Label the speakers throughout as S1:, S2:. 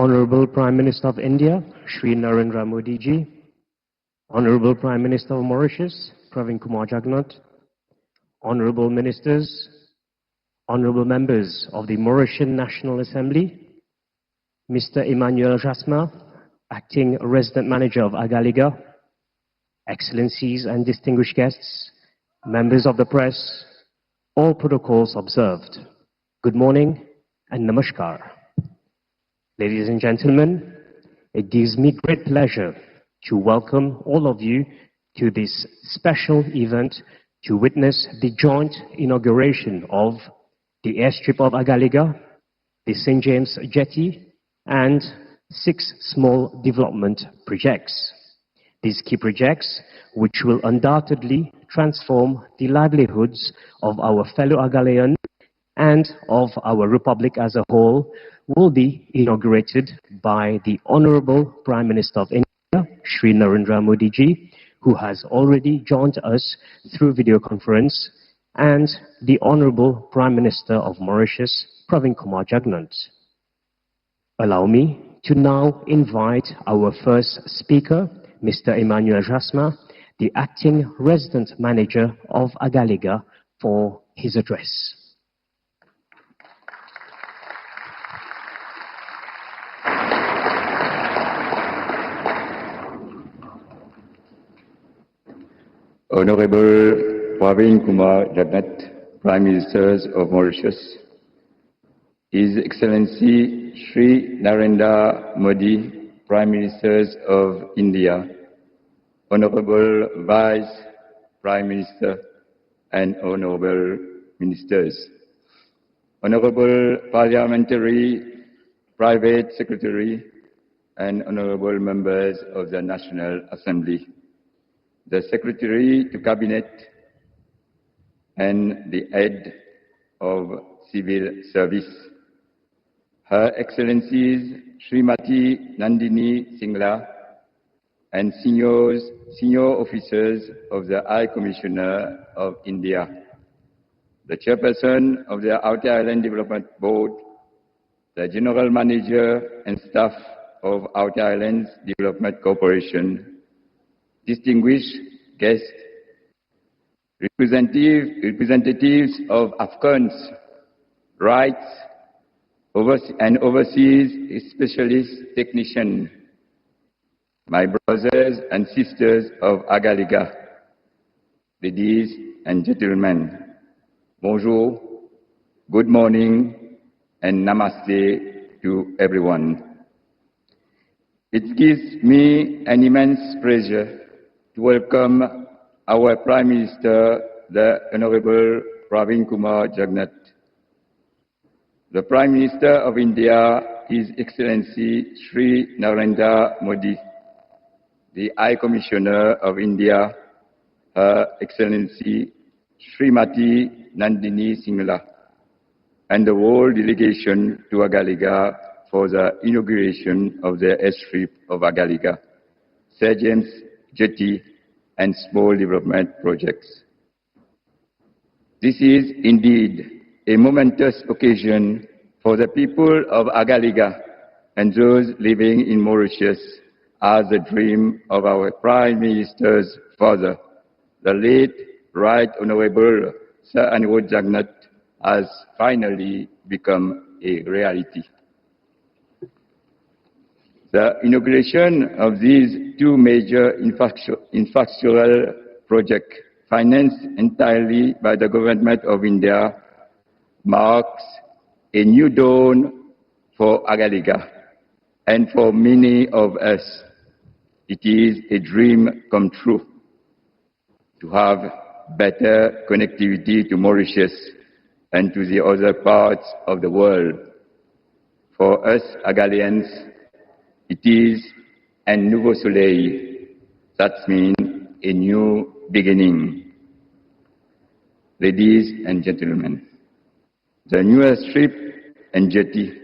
S1: Honorable Prime Minister of India, Shri Narendra Modi ji, Honorable Prime Minister of Mauritius, Pravin Kumar Jagnat, Honorable Ministers, Honorable Members of the Mauritian National Assembly, Mr. Emmanuel Jasma, Acting Resident Manager of Agaliga, Excellencies and distinguished guests, members of the press, all protocols observed. Good morning and namaskar. Ladies and gentlemen, it gives me great pleasure to welcome all of you to this special event to witness the joint inauguration of the airstrip of Agaliga, the St. James Jetty, and 6 small development projects. These key projects, which will undoubtedly transform the livelihoods of our fellow Agalians and of our Republic as a whole, will be inaugurated by the Honorable Prime Minister of India, Shri Narendra Modi ji, who has already joined us through video conference, and the Honorable Prime Minister of Mauritius, Pravin Kumar Jagnat. Allow me to now invite our first speaker, Mr. Emmanuel Jasma, the Acting Resident Manager of Agaliga, for his address.
S2: Honorable Pravin Kumar Jagnat, Prime Minister of Mauritius, His Excellency Shri Narendra Modi, Prime Minister of India, Honorable Vice Prime Minister and Honorable Ministers, Honorable Parliamentary Private Secretary and Honorable Members of the National Assembly, the Secretary to Cabinet and the Head of Civil Service, Her Excellencies Srimati Nandini Singla and senior officers of the High Commissioner of India, the Chairperson of the Outer Island Development Board, the General Manager and staff of Outer Islands Development Corporation, distinguished guests, representatives of Afghans' rights and overseas specialist technicians, my brothers and sisters of Agaliga, ladies and gentlemen, bonjour, good morning, and namaste to everyone. It gives me an immense pleasure to welcome our Prime Minister, the Honorable Pravin Kumar Jagnat, the Prime Minister of India, His Excellency Shri Narendra Modi, the High Commissioner of India, Her Excellency Srimati Nandini Singla, and the whole delegation to Agaliga for the inauguration of the airstrip of Agaliga, St. James Jetty, and small development projects. This is indeed a momentous occasion for the people of Agaliga and those living in Mauritius, as the dream of our Prime Minister's father, the late Right Honorable Sir Anirudh Jagnat, has finally become a reality. The inauguration of these 2 major infrastructural projects, financed entirely by the Government of India, marks a new dawn for Agaliga and for many of us. It is a dream come true to have better connectivity to Mauritius and to the other parts of the world. For us Agalians, it is un nouveau soleil. That means a new beginning. Ladies and gentlemen, the new airstrip and jetty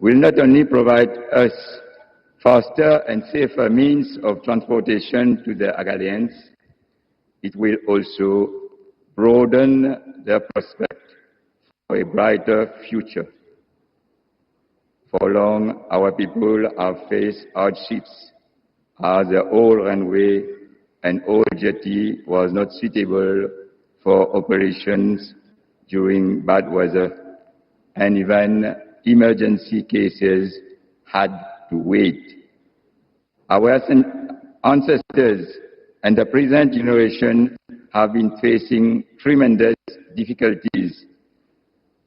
S2: will not only provide us faster and safer means of transportation to the Agalians, it will also broaden their prospect for a brighter future. For long, our people have faced hardships as the old runway and old jetty was not suitable for operations during bad weather, and even emergency cases had to wait. Our ancestors and the present generation have been facing tremendous difficulties.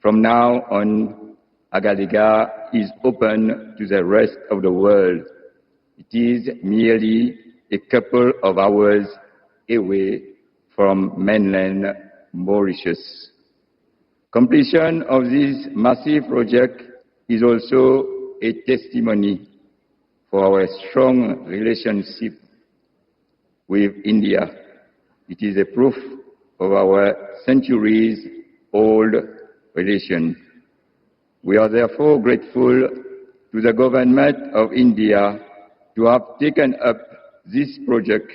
S2: From now on, Agaliga is open to the rest of the world. It is merely a couple of hours away from mainland Mauritius. Completion of this massive project is also a testimony for our strong relationship with India. It is a proof of our centuries-old relation. We are therefore grateful to the government of India to have taken up this project,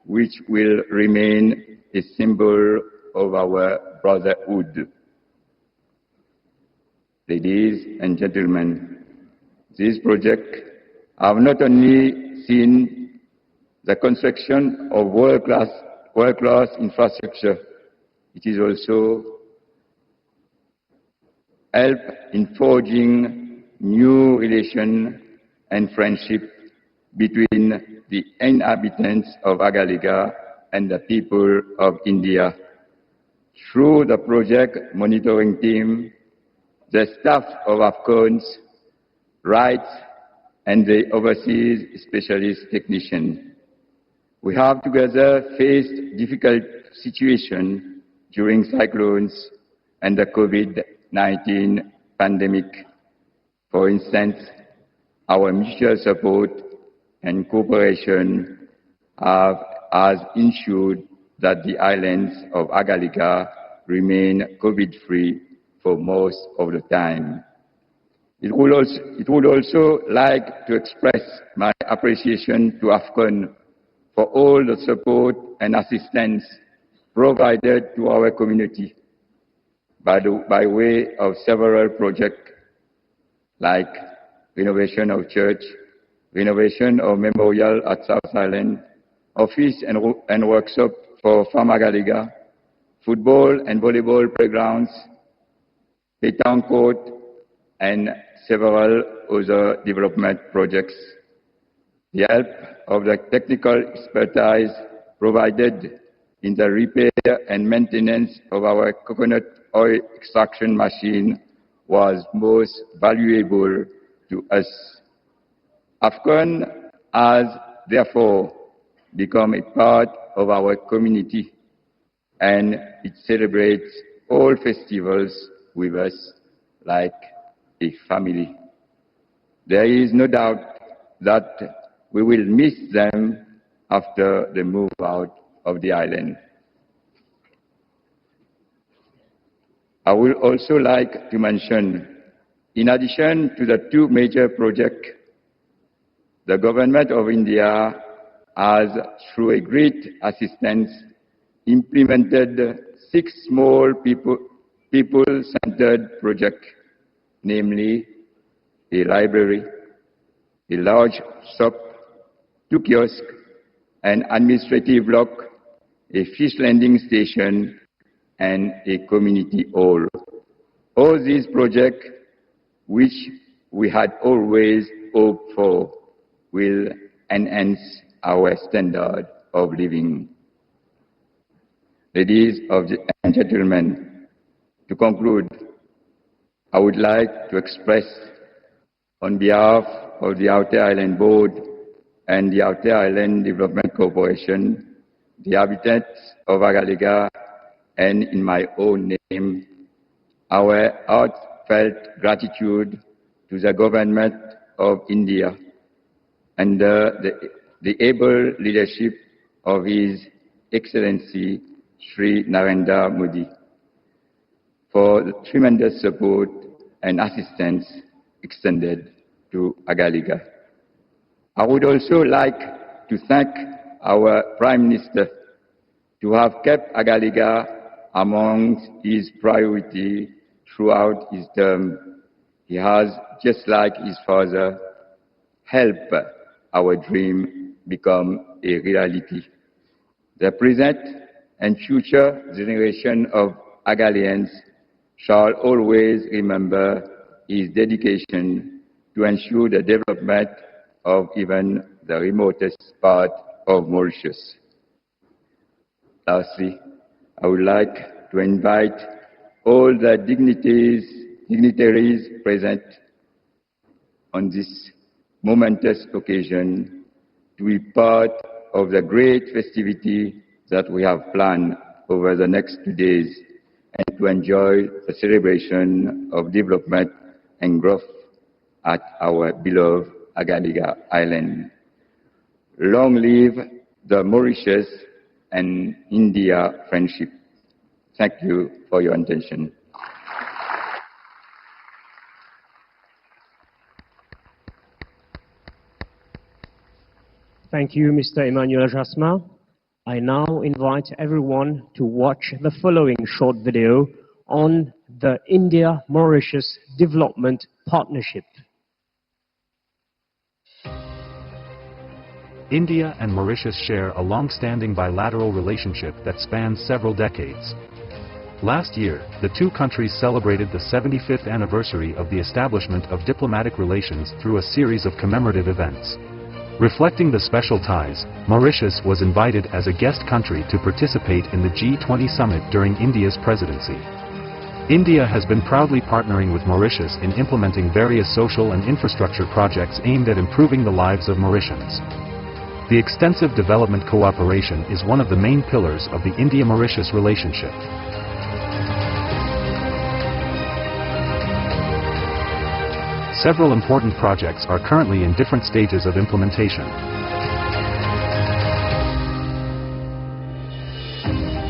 S2: which will remain a symbol of our brotherhood. Ladies and gentlemen, this project have not only seen the construction of world-class infrastructure, it is also help in forging new relations and friendship between the inhabitants of Agaliga and the people of India. Through the project monitoring team, the staff of AFCON's rights and the overseas specialist technician. We have together faced difficult situations during cyclones and the COVID-19 pandemic. For instance, our mutual support and cooperation has ensured that the islands of Agaliga remain COVID-free for most of the time. It would also like to express my appreciation to AFCON for all the support and assistance provided to our community by way of several projects like renovation of church, renovation of memorial at South Island, office and workshop for Farm Agaliga, football and volleyball playgrounds, pétanque court, and several other development projects. The help of the technical expertise provided in the repair and maintenance of our coconut oil extraction machine was most valuable to us. AFCON has therefore become a part of our community, and it celebrates all festivals with us like a family. There is no doubt that we will miss them after the move out of the island. I would also like to mention, in addition to the two major projects, the government of India has, through a great assistance, implemented 6 small people-centered projects, namely a library, a large shop, 2 kiosks, an administrative block, a fish landing station, and a community hall. All these projects, which we had always hoped for, will enhance our standard of living. Ladies and gentlemen, to conclude, I would like to express on behalf of the Outer Island Board and the Outer Island Development Corporation, the inhabitants of Agaliga, and in my own name, our heartfelt gratitude to the government of India under the able leadership of His Excellency Sri Narendra Modi for the tremendous support and assistance extended to Agaliga. I would also like to thank our Prime Minister to have kept Agaliga among his priorities throughout his term. He has, just like his father, helped our dream become a reality. The present and future generation of Agalians shall always remember his dedication to ensure the development of even the remotest part of Mauritius. Lastly, I would like to invite all the dignitaries present on this momentous occasion to be part of the great festivity that we have planned over the next 2 days and to enjoy the celebration of development and growth at our beloved Agalega Island. Long live the Mauritius and India friendship. Thank you for your attention.
S1: Thank you, Mr. Emmanuel Jasmin. I now invite everyone to watch the following short video on the India-Mauritius Development Partnership.
S3: India and Mauritius share a long-standing bilateral relationship that spans several decades. Last year, the two countries celebrated the 75th anniversary of the establishment of diplomatic relations through a series of commemorative events. Reflecting the special ties, Mauritius was invited as a guest country to participate in the G20 summit during India's presidency. India has been proudly partnering with Mauritius in implementing various social and infrastructure projects aimed at improving the lives of Mauritians. The extensive development cooperation is one of the main pillars of the India-Mauritius relationship. Several important projects are currently in different stages of implementation.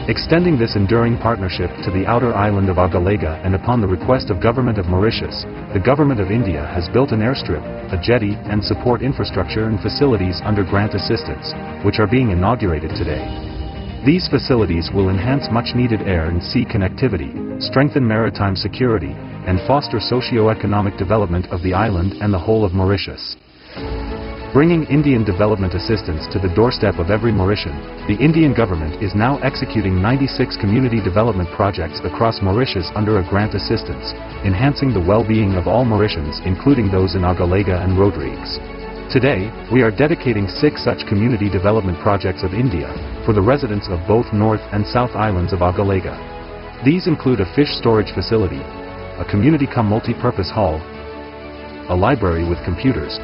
S3: Extending this enduring partnership to the outer island of Agalega, and upon the request of Government of Mauritius, the Government of India has built an airstrip, a jetty, and support infrastructure and facilities under grant assistance, which are being inaugurated today. These facilities will enhance much-needed air and sea connectivity, strengthen maritime security, and foster socio-economic development of the island and the whole of Mauritius. Bringing Indian development assistance to the doorstep of every Mauritian, the Indian government is now executing 96 community development projects across Mauritius under a grant assistance, enhancing the well-being of all Mauritians, including those in Agalega and Rodrigues. Today, we are dedicating 6 such community development projects of India for the residents of both North and South Islands of Agalega. These include a fish storage facility, a community-cum-multi-purpose hall, a library with computers,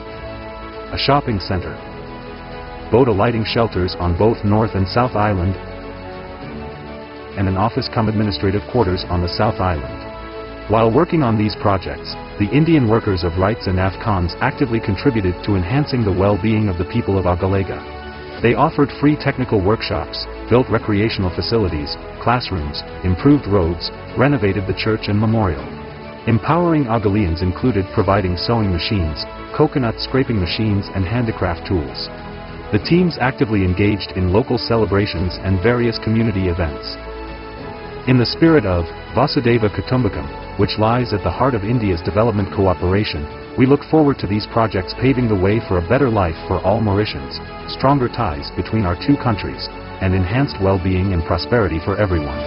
S3: a shopping center, boat alighting shelters on both North and South Island, and an office-cum-administrative quarters on the South Island. While working on these projects, the Indian workers of rights and AFCONs actively contributed to enhancing the well-being of the people of Agalega. They offered free technical workshops, built recreational facilities, classrooms, improved roads, renovated the church and memorial. Empowering Agaleans included providing sewing machines, coconut scraping machines and handicraft tools. The teams actively engaged in local celebrations and various community events. In the spirit of Vasudeva Kutumbakam, which lies at the heart of India's development cooperation, we look forward to these projects paving the way for a better life for all Mauritians, stronger ties between our two countries, and enhanced well-being and prosperity for everyone.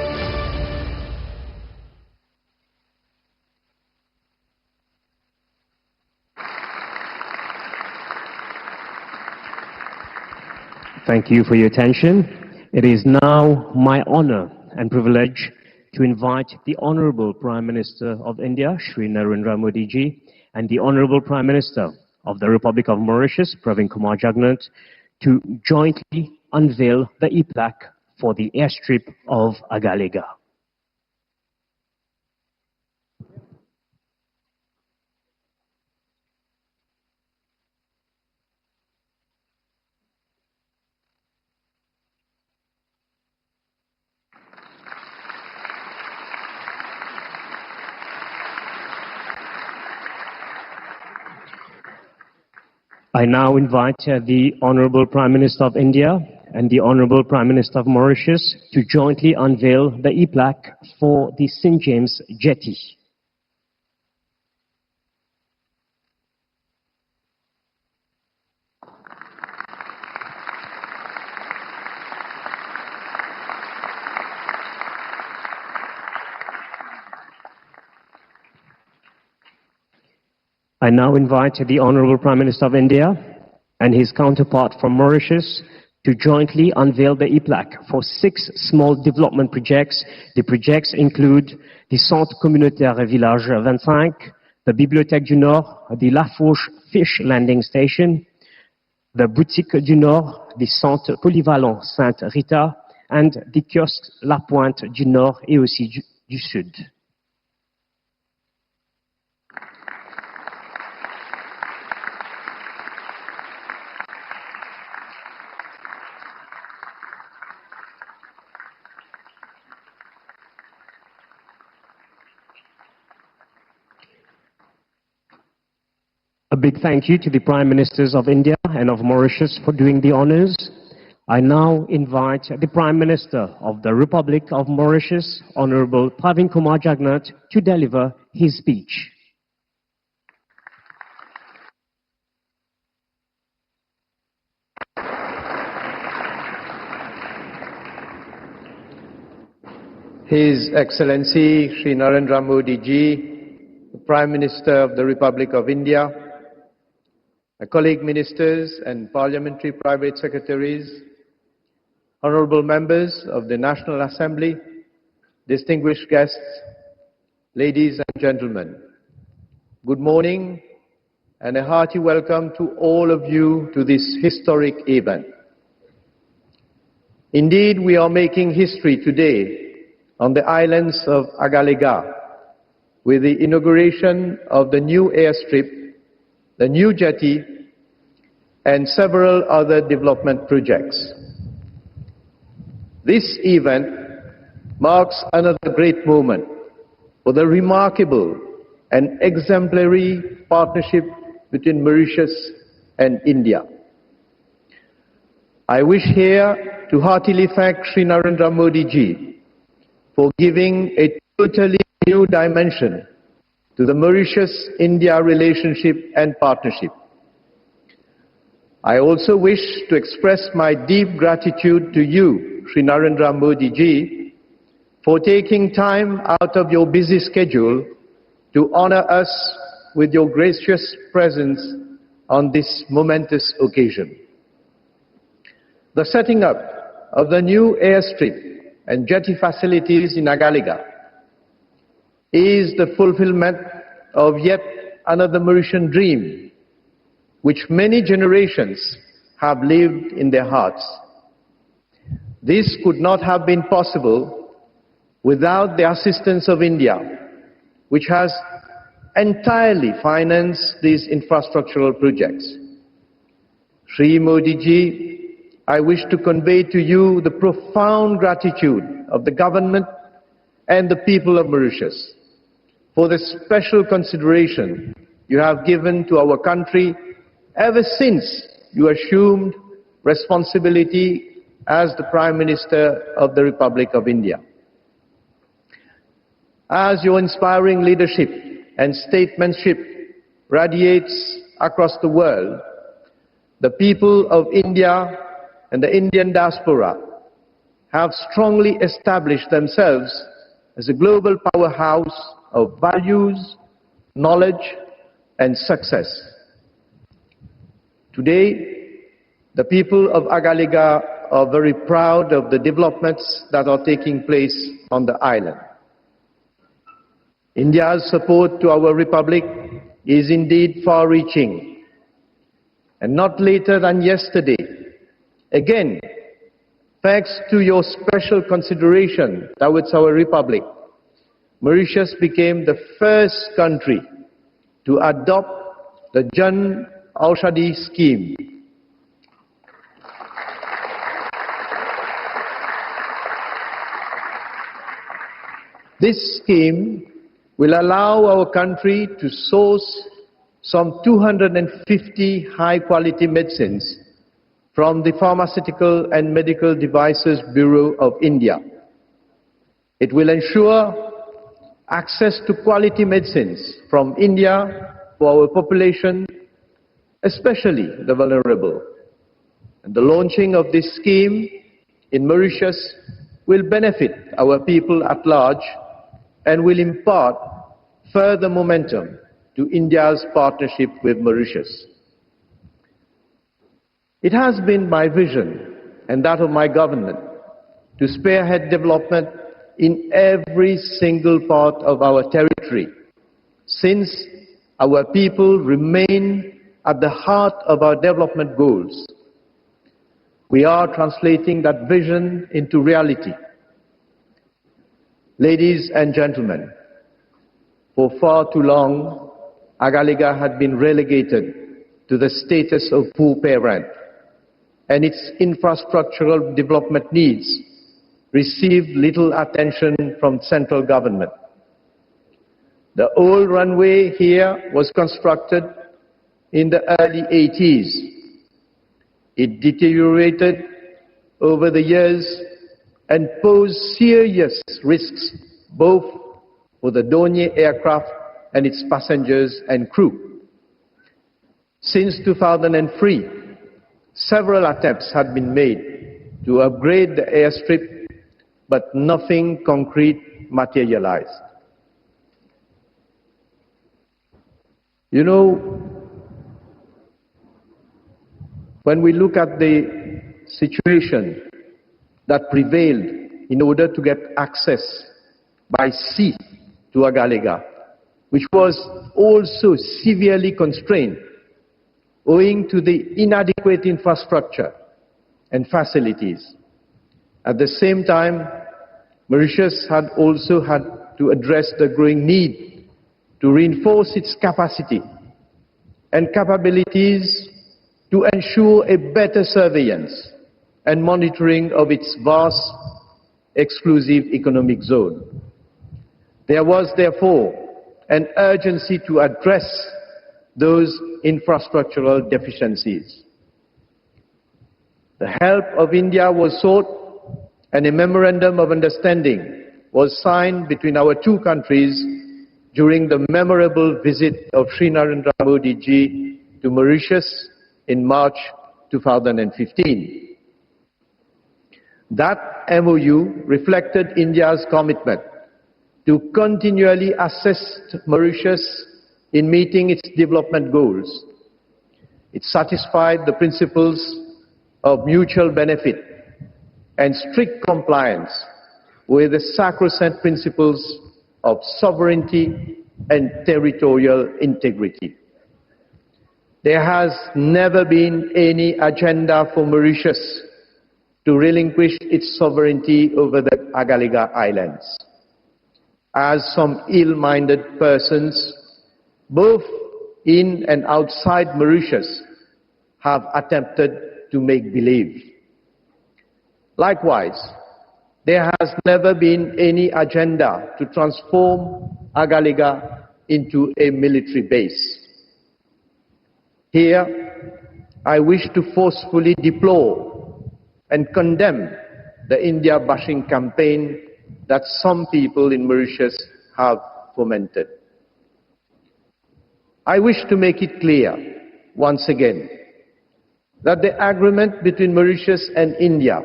S1: Thank you for your attention. It is now my honor and privilege to invite the Honorable Prime Minister of India, Shri Narendra Modi ji, and the Honorable Prime Minister of the Republic of Mauritius, Pravin Kumar Jagnat, to jointly unveil the e-plaque for the airstrip of Agalega. I now invite the Honorable Prime Minister of India and the Honorable Prime Minister of Mauritius to jointly unveil the e-plaque for the St. James Jetty. I now invite the Honorable Prime Minister of India and his counterpart from Mauritius to jointly unveil the e-plaque for 6 small development projects. The projects include the Centre Communautaire Village 25, the Bibliothèque du Nord, the La Fourche Fish Landing Station, the Boutique du Nord, the Centre Polyvalent Sainte Rita, and the kiosque La Pointe du Nord et aussi du Sud. A big thank you to the Prime Ministers of India and of Mauritius for doing the honors. I now invite the Prime Minister of the Republic of Mauritius, Honorable Pravin Kumar Jagnat, to deliver his speech.
S4: His Excellency Shri Narendra Modi Ji, the Prime Minister of the Republic of India, my colleague ministers and parliamentary private secretaries, honorable members of the National Assembly, distinguished guests, ladies and gentlemen, good morning and a hearty welcome to all of you to this historic event. Indeed, we are making history today on the islands of Agalega with the inauguration of the new airstrip, the new jetty, and several other development projects. This event marks another great moment for the remarkable and exemplary partnership between Mauritius and India. I wish here to heartily thank Shri Narendra Modi Ji for giving a totally new dimension to the Mauritius-India relationship and partnership. I also wish to express my deep gratitude to you, Shri Narendra Modi Ji, for taking time out of your busy schedule to honor us with your gracious presence on this momentous occasion. The setting up of the new airstrip and jetty facilities in Agalega is the fulfillment of yet another Mauritian dream, which many generations have lived in their hearts. This could not have been possible without the assistance of India, which has entirely financed these infrastructural projects. Shri Modi Ji, I wish to convey to you the profound gratitude of the government and the people of Mauritius for the special consideration you have given to our country ever since you assumed responsibility as the Prime Minister of the Republic of India. As your inspiring leadership and statesmanship radiates across the world, the people of India and the Indian diaspora have strongly established themselves as a global powerhouse of values, knowledge, and success. Today, the people of Agalega are very proud of the developments that are taking place on the island. India's support to our republic is indeed far-reaching, and not later than yesterday, again, thanks to your special consideration towards our republic, Mauritius became the first country to adopt the Jan Aushadhi scheme. This scheme will allow our country to source some 250 high-quality medicines from the Pharmaceutical and Medical Devices Bureau of India. It will ensure access to quality medicines from India for our population, especially the vulnerable. And the launching of this scheme in Mauritius will benefit our people at large and will impart further momentum to India's partnership with Mauritius. It has been my vision and that of my government to spearhead development in every single part of our territory, since our people remain at the heart of our development goals. We are translating that vision into reality. Ladies and gentlemen, for far too long, Agalega had been relegated to the status of poor parent, and its infrastructural development needs received little attention from central government. The old runway here was constructed in the early 80s. It deteriorated over the years and posed serious risks both for the Dornier aircraft and its passengers and crew. Since 2003, several attempts had been made to upgrade the airstrip, but nothing concrete materialized. You know, when we look at the situation that prevailed in order to get access by sea to Agalega, which was also severely constrained owing to the inadequate infrastructure and facilities. At the same time, Mauritius had also had to address the growing need to reinforce its capacity and capabilities to ensure a better surveillance and monitoring of its vast exclusive economic zone. There was therefore an urgency to address those infrastructural deficiencies. The help of India was sought, and a memorandum of understanding was signed between our two countries during the memorable visit of Sri Narendra Modi ji to Mauritius in March 2015. That MOU reflected India's commitment to continually assist Mauritius in meeting its development goals. It satisfied the principles of mutual benefit and strict compliance with the sacrosanct principles of sovereignty and territorial integrity. There has never been any agenda for Mauritius to relinquish its sovereignty over the Agalega Islands, as some ill-minded persons, both in and outside Mauritius, have attempted to make believe. Likewise, there has never been any agenda to transform Agalega into a military base. Here, I wish to forcefully deplore and condemn the India-bashing campaign that some people in Mauritius have fomented. I wish to make it clear, once again, that the agreement between Mauritius and India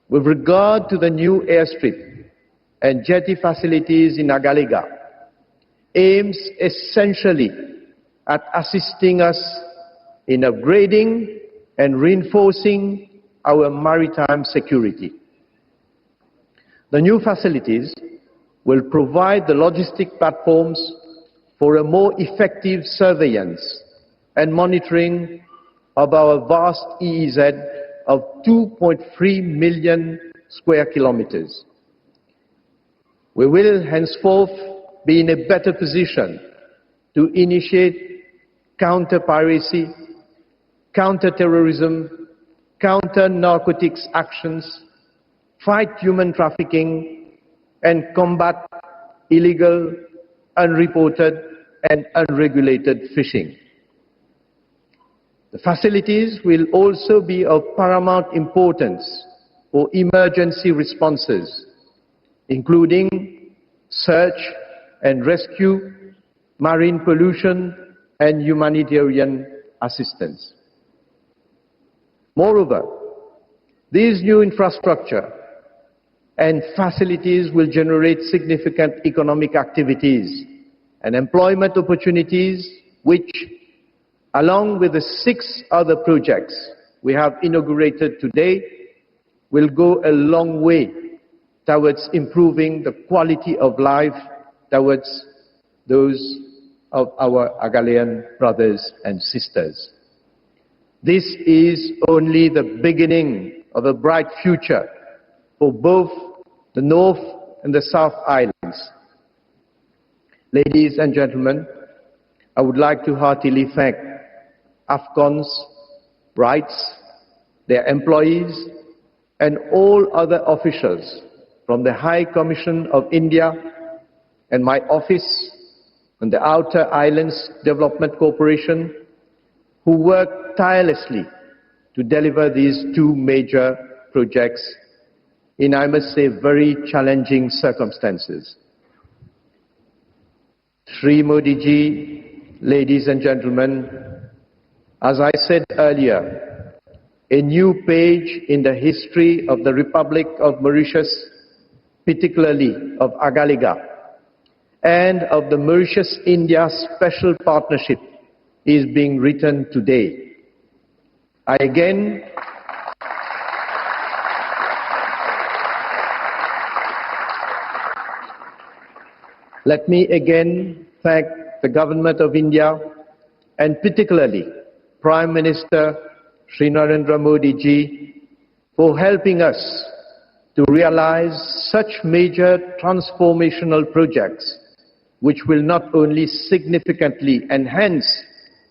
S4: with regard to the new airstrip and jetty facilities in Agalega aims essentially at assisting us in upgrading and reinforcing our maritime security. The new facilities will provide the logistic platforms for a more effective surveillance and monitoring of our vast EEZ of 2.3 million square kilometers. We will henceforth be in a better position to initiate counter-piracy, counter-terrorism, counter-narcotics actions, fight human trafficking, and combat illegal, unreported, and unregulated fishing. The facilities will also be of paramount importance for emergency responses, including search and rescue, marine pollution, and humanitarian assistance. Moreover, these new infrastructure and facilities will generate significant economic activities and employment opportunities, which, along with the 6 other projects we have inaugurated today, will go a long way towards improving the quality of life towards those of our Agalean brothers and sisters. This is only the beginning of a bright future for both the North and the South Islands. Ladies and gentlemen, I would like to heartily thank AFCON's rights, their employees, and all other officials from the High Commission of India and my office and the Outer Islands Development Corporation, who worked tirelessly to deliver these 2 major projects in, I must say, very challenging circumstances. Shri Modi ji, ladies and gentlemen, as I said earlier, a new page in the history of the Republic of Mauritius, particularly of Agalega, and of the Mauritius-India Special Partnership is being written today. Let me again thank the Government of India and particularly Prime Minister Shri Narendra Modi ji for helping us to realize such major transformational projects which will not only significantly enhance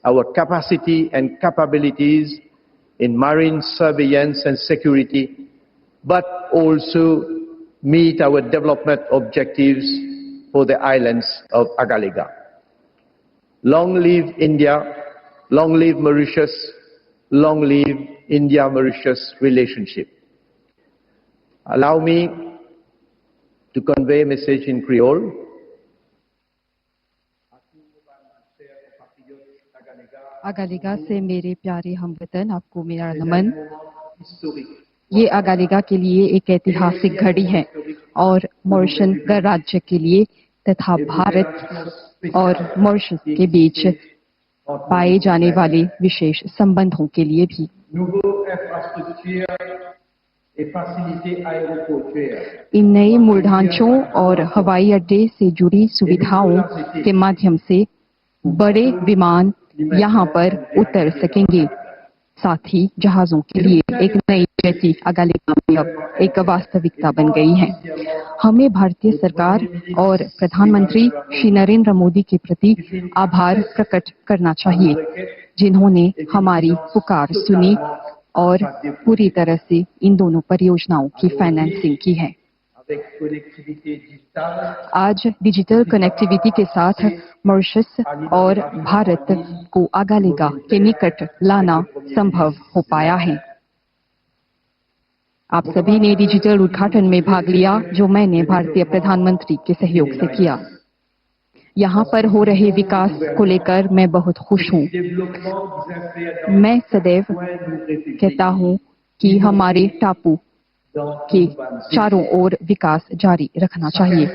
S4: our capacity and capabilities in marine surveillance and security, but also meet our development objectives for the islands of Agalega. Long live India, long live Mauritius, long live India-Mauritius relationship. Allow me to convey a message in Creole.
S5: अगालिगा से मेरे प्यारे हमवतन, आपको मेरा नमन। ये अगालिगा के लिए एक ऐतिहासिक घड़ी है और मॉरिशस गणराज्य के लिए तथा भारत और मॉरिशस के बीच पाए जाने वाले विशेष संबंधों के लिए भी। इन नए मूल ढांचों और हवाई अड्डे से जुड़ी सुविधाओं के माध्यम से बड़े विमान यहाँ पर उतर सकेंगे। साथ ही जहाजों के लिए एक नई जेटी अगालिगा में अब एक वास्तविकता बन गई है। हमें भारतीय सरकार और प्रधानमंत्री श्री नरेंद्र मोदी के प्रति आभार प्रकट करना चाहिए, जिन्होंने हमारी पुकार सुनी और पूरी तरह से इन दोनों परियोजनाओं की फाइनेंसिंग की है। आज डिजिटल कनेक्टिविटी के साथ मॉरिशस और भारत को अगालिगा के निकट लाना संभव हो पाया है। आप सभी ने डिजिटल उद्घाटन में भाग लिया, जो मैंने भारतीय प्रधानमंत्री के सहयोग से किया। यहाँ पर हो रहे विकास को लेकर मैं बहुत खुश हूँ। मैं सदैव कहता हूँ कि हमारे टापू के चारों ओर विकास जारी रखना चाहिए।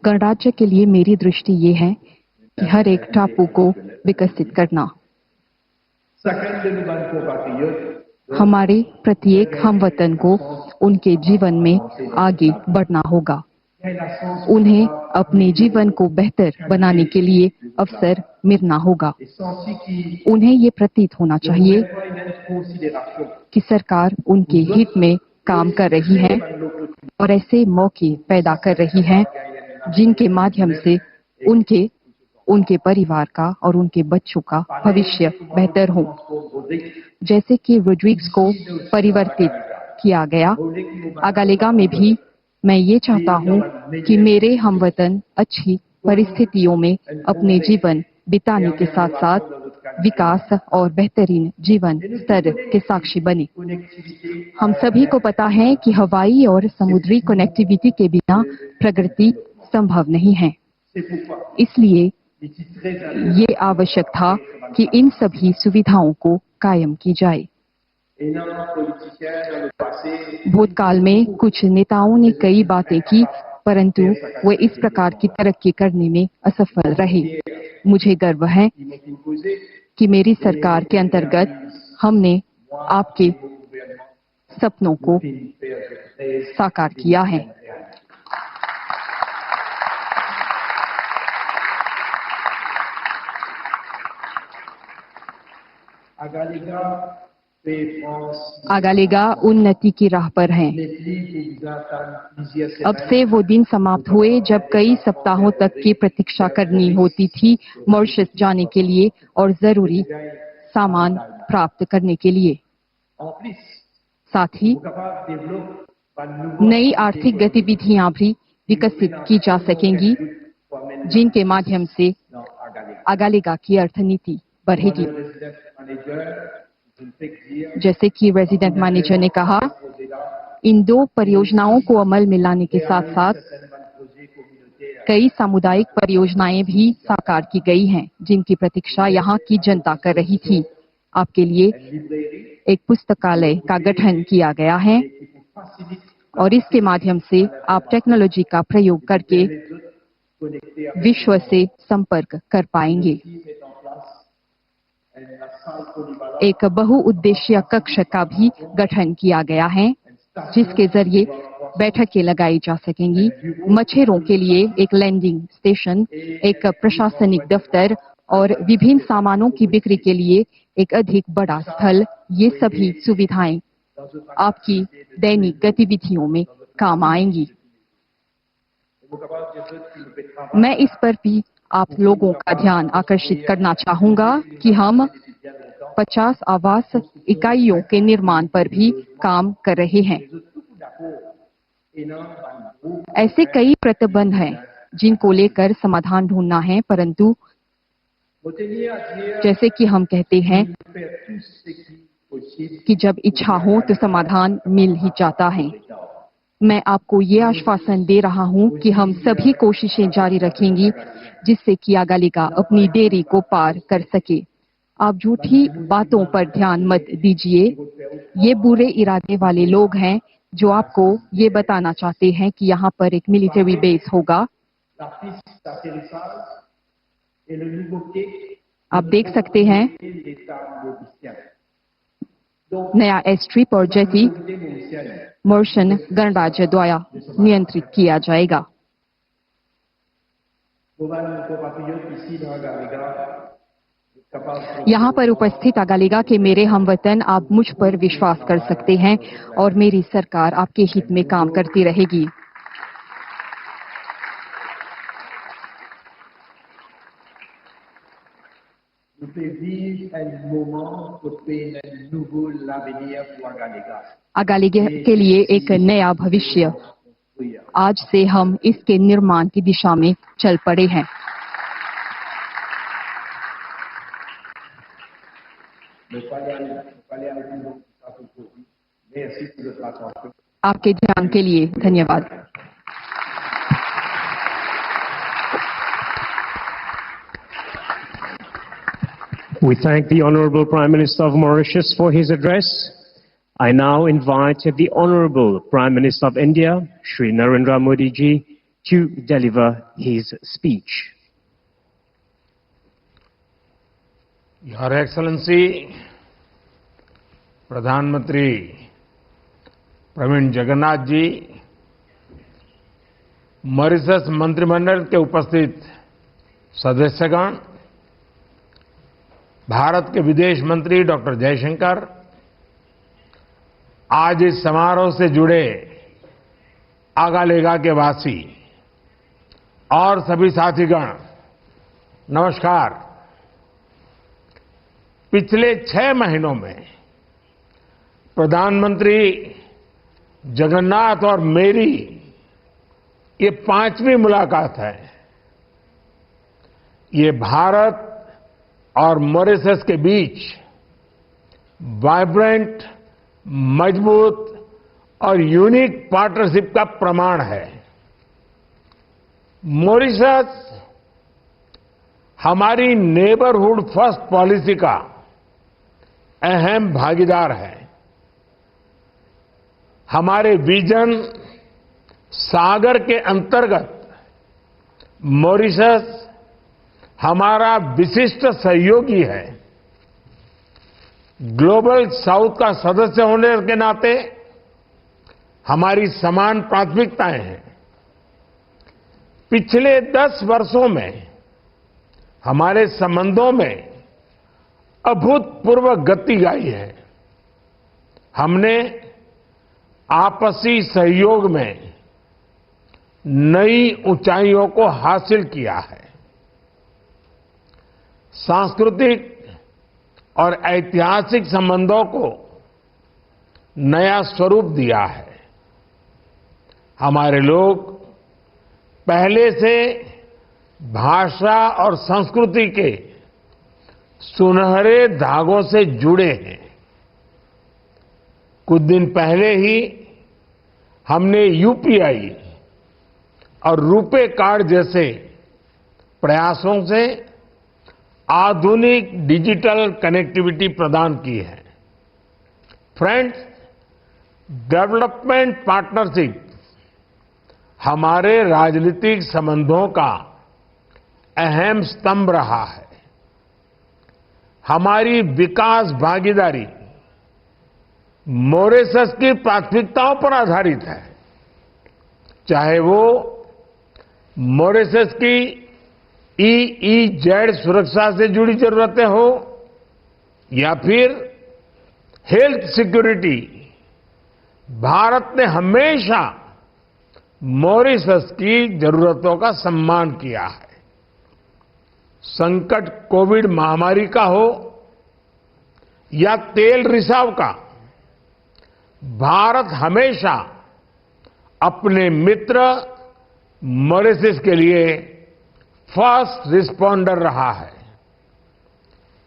S5: गणराज्य के लिए मेरी दृष्टि ये है कि हर एक टापू को विकसित करना। हमारे प्रत्येक हमवतन को उनके जीवन में आगे बढ़ना होगा। उन्हें अपने जीवन को बेहतर बनाने के लिए अवसर मिलना होगा। उन्हें ये प्रतीत होना चाहिए कि सरकार उनके हित में काम कर रही है और ऐसे मौके पैदा कर रही है जिनके माध्यम से उनके परिवार का और उनके बच्चों का भविष्य बेहतर हो। जैसे कि रोड्रिग्स को परिवर्तित किया गया, अगालिगा में भी मैं ये चाहता हूँ कि मेरे हमवतन अच्छी परिस्थितियों में अपने जीवन बिताने के साथ साथ विकास और बेहतरीन जीवन स्तर के साक्षी बने। हम सभी को पता है कि हवाई और समुद्री कनेक्टिविटी के बिना प्रगति संभव नहीं है। इसलिए ये आवश्यक था कि इन सभी सुविधाओं को कायम की जाए। भूतकाल में कुछ नेताओं ने कई बातें की परंतु वे इस प्रकार की तरक्की करने में असफल रहे। मुझे गर्व है कि मेरी सरकार के अंतर्गत हमने आपके सपनों को साकार किया है। आगालेगा उन्नति की राह पर हैं। अब से वो दिन समाप्त हुए जब कई सप्ताहों तक की प्रतीक्षा करनी होती थी मॉरिशस जाने के लिए और जरूरी सामान प्राप्त करने के लिए। साथ ही नई आर्थिक गतिविधियां भी विकसित की जा सकेंगी जिनके माध्यम से आगालेगा की अर्थनीति बढ़ेगी। जैसे कि रेजिडेंट मैनेजर ने कहा, इन 2 परियोजनाओं को अमल में लाने के साथ साथ कई सामुदायिक परियोजनाएं भी साकार की गई हैं जिनकी प्रतीक्षा यहाँ की जनता कर रही थी। आपके लिए एक पुस्तकालय का गठन किया गया है और इसके माध्यम से आप टेक्नोलॉजी का प्रयोग करके विश्व से संपर्क कर पाएंगे। एक बहुउद्देशीय कक्ष का भी गठन किया गया है जिसके जरिए बैठकें लगाई जा सकेंगी। मछेरों के लिए एक लैंडिंग स्टेशन, एक प्रशासनिक दफ्तर और विभिन्न सामानों की बिक्री के लिए एक अधिक बड़ा स्थल, ये सभी सुविधाएं आपकी दैनिक गतिविधियों में काम आएंगी। मैं इस पर भी आप लोगों का ध्यान आकर्षित करना चाहूंगा कि हम 50 आवास इकाइयों के निर्माण पर भी काम कर रहे हैं। ऐसे कई प्रतिबंध हैं जिनको लेकर समाधान ढूंढना है, परंतु जैसे कि हम कहते हैं कि जब इच्छा हो तो समाधान मिल ही जाता है। मैं आपको ये आश्वासन दे रहा हूं कि हम सभी कोशिशें जारी रखेंगी जिससे कि आगालेगा अपनी देरी को पार कर सके। आप झूठी बातों पर ध्यान मत दीजिए। ये बुरे इरादे वाले लोग हैं जो आपको ये बताना चाहते हैं कि यहाँ पर एक मिलिट्री बेस होगा। आप देख सकते हैं नया एयरस्ट्रिप और जेटी मॉरिशन गणराज्य द्वारा नियंत्रित किया जाएगा। यहाँ पर उपस्थित आगालेगा के मेरे हमवतन, आप मुझ पर विश्वास कर सकते हैं और मेरी सरकार आपके हित में काम करती रहेगी। आगालेगा के लिए एक नया भविष्य, आज से हम इसके निर्माण की दिशा में चल पड़े हैं। आपके ध्यान के लिए धन्यवाद।
S1: We thank the Honorable Prime Minister of Mauritius for his address. I now invite the Honorable Prime Minister of India, Shri Narendra Modi ji, to deliver his speech.
S6: Your Excellency, प्रधानमंत्री प्रवीण जगन्नाथ जी, मॉरिशस मंत्रिमंडल के उपस्थित सदस्यगण, भारत के विदेश मंत्री doctor Jaishankar, आज इस समारोह से जुड़े आगालेगा के वासी और सभी साथीगण, नमस्कार। पिछले 6 महीनों में प्रधानमंत्री जगन्नाथ और मेरी ये 5वीं मुलाकात है। ये भारत और मॉरिशस के बीच वाइब्रेंट, मजबूत और यूनिक पार्टनरशिप का प्रमाण है। मॉरिशस हमारी नेबरहुड फर्स्ट पॉलिसी का अहम भागीदार है। हमारे विजन, सागर के अंतर्गत मॉरिशस हमारा विशिष्ट सहयोगी है। ग्लोबल साउथ का सदस्य होने के नाते हमारी समान प्राथमिकताएं हैं। पिछले 10 वर्षों में हमारे संबंधों में अभूतपूर्व गति आई है। हमने आपसी सहयोग में नई ऊंचाइयों को हासिल किया है। सांस्कृतिक और ऐतिहासिक संबंधों को नया स्वरूप दिया है। हमारे लोग पहले से भाषा और संस्कृति के सुनहरे धागों से जुड़े हैं। कुछ दिन पहले ही हमने यूपीआई और रुपे कार्ड जैसे प्रयासों से आधुनिक डिजिटल कनेक्टिविटी प्रदान की है। फ्रेंड्स, डेवलपमेंट पार्टनरशिप हमारे राजनीतिक संबंधों का अहम स्तंभ रहा है। हमारी विकास भागीदारी मॉरिशस की प्राथमिकताओं पर आधारित है, चाहे वो मॉरिशस की EEZ सुरक्षा से जुड़ी जरूरतें हो या फिर हेल्थ सिक्योरिटी। भारत ने हमेशा मॉरिशस की जरूरतों का सम्मान किया है। संकट कोविड महामारी का हो या तेल रिसाव का, भारत हमेशा अपने मित्र मॉरिशस के लिए फर्स्ट रिस्पॉन्डर रहा है।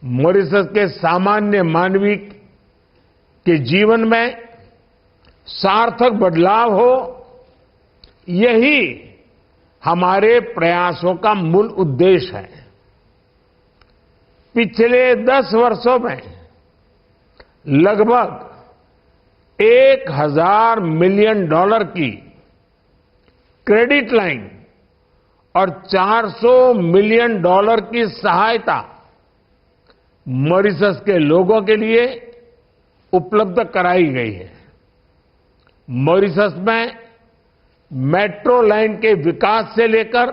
S6: मॉरिशस के सामान्य मानवी के जीवन में सार्थक बदलाव हो, यही हमारे प्रयासों का मूल उद्देश्य है। पिछले 10 वर्षों में लगभग $1000 मिलियन की क्रेडिट लाइन और $400 मिलियन की सहायता मॉरिशस के लोगों के लिए उपलब्ध कराई गई है। मॉरिशस में मेट्रो लाइन के विकास से लेकर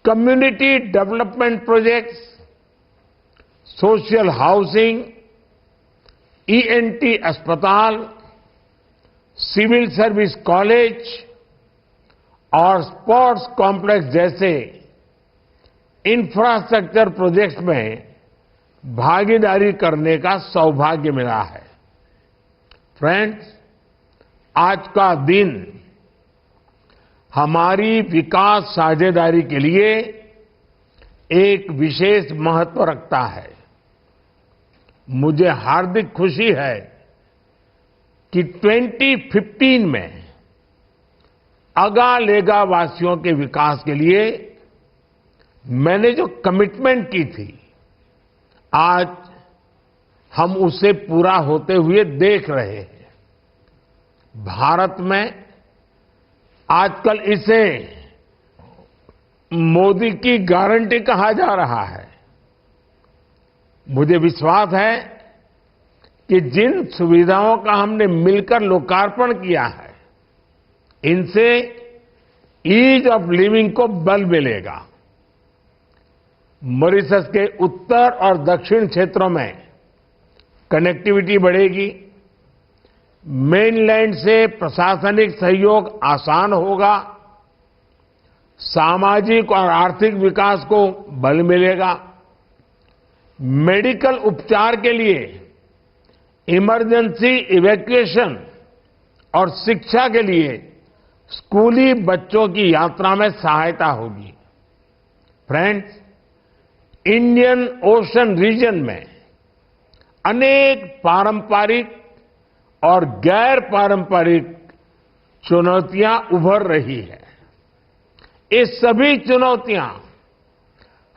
S6: community development projects, social housing, ENT अस्पताल, सिविल सर्विस कॉलेज और स्पोर्ट्स कॉम्प्लेक्स जैसे इंफ्रास्ट्रक्चर प्रोजेक्ट्स में भागीदारी करने का सौभाग्य मिला है। फ्रेंड्स, आज का दिन हमारी विकास साझेदारी के लिए एक विशेष महत्व रखता है। मुझे हार्दिक खुशी है कि 2015 में अगा-लेगा वासियों के विकास के लिए मैंने जो कमिटमेंट की थी, आज हम उसे पूरा होते हुए देख रहे हैं। भारत में आजकल इसे मोदी की गारंटी कहा जा रहा है। मुझे विश्वास है कि जिन सुविधाओं का हमने मिलकर लोकार्पण किया है, इनसे ईज ऑफ लिविंग को बल मिलेगा। मॉरिशस के उत्तर और दक्षिण क्षेत्रों में कनेक्टिविटी बढ़ेगी, मेनलैंड से प्रशासनिक सहयोग आसान होगा, सामाजिक और आर्थिक विकास को बल मिलेगा, मेडिकल उपचार के लिए इमरजेंसी इवैक्यूएशन और शिक्षा के लिए स्कूली बच्चों की यात्रा में सहायता होगी। फ्रेंड्स, इंडियन ओशन रीजन में अनेक पारंपरिक और गैर पारंपरिक चुनौतियां उभर रही है। ये सभी चुनौतियां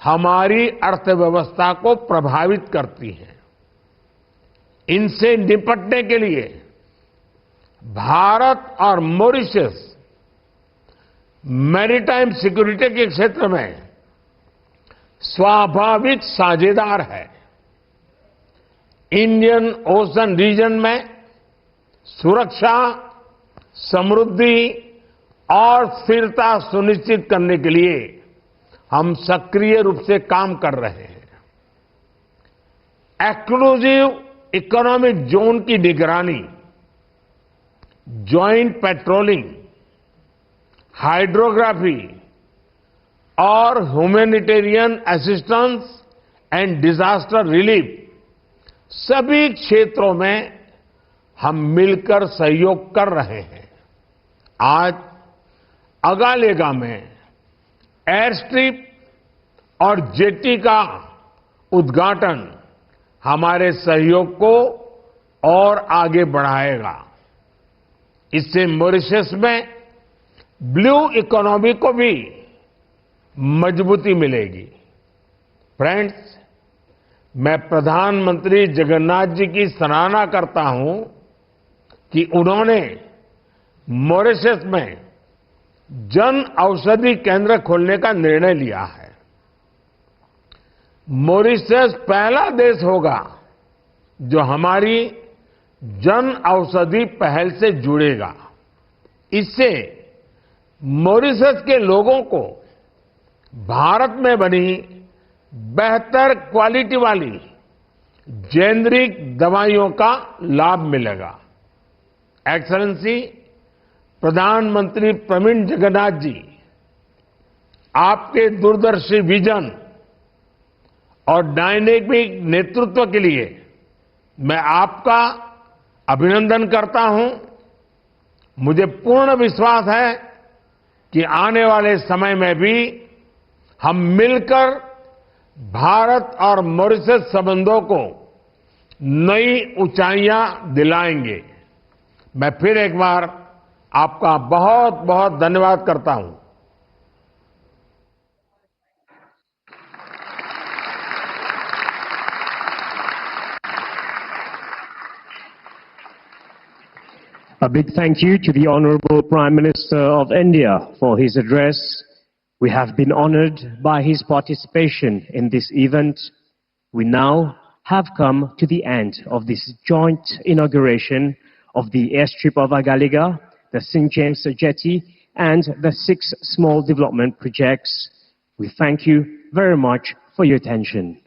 S6: हमारी अर्थव्यवस्था को प्रभावित करती हैं। इनसे निपटने के लिए भारत और मॉरिशस मैरीटाइम सिक्योरिटी के क्षेत्र में स्वाभाविक साझेदार है। इंडियन ओशन रीजन में सुरक्षा, समृद्धि और स्थिरता सुनिश्चित करने के लिए हम सक्रिय रूप से काम कर रहे हैं। एक्सक्लूसिव इकोनॉमिक जोन की निगरानी, ज्वाइंट पेट्रोलिंग, हाइड्रोग्राफी और humanitarian assistance and disaster relief, सभी क्षेत्रों में हम मिलकर सहयोग कर रहे हैं। आज अगालेगा में एयर स्ट्रिप और जेटी का उद्घाटन हमारे सहयोग को और आगे बढ़ाएगा। इससे मॉरिशस में ब्लू इकोनॉमी को भी मजबूती मिलेगी। फ्रेंड्स, मैं प्रधानमंत्री जगन्नाथ जी की सराहना करता हूं कि उन्होंने मॉरिशस में जन औषधि केंद्र खोलने का निर्णय लिया है। मॉरिशस पहला देश होगा जो हमारी जन औषधि पहल से जुड़ेगा। इससे मॉरिशस के लोगों को भारत में बनी बेहतर क्वालिटी वाली जेनेरिक दवाइयों का लाभ मिलेगा। एक्सेलेंसी प्रधानमंत्री प्रवीण जगन्नाथ जी, आपके दूरदर्शी विजन और डायनेमिक नेतृत्व के लिए मैं आपका अभिनंदन करता हूं। मुझे पूर्ण विश्वास है कि आने वाले समय में भी हम मिलकर भारत और मॉरिशस संबंधों को नई ऊंचाइयां दिलाएंगे। मैं फिर एक बार आपका बहुत बहुत धन्यवाद करता हूं।
S1: A big thank you to the Honorable Prime Minister of India for his address. We have been honored by his participation in this event. We now have come to the end of this joint inauguration of the airstrip of Agaliga, the St. James Jetty, and the 6 small development projects. We thank you very much for your attention.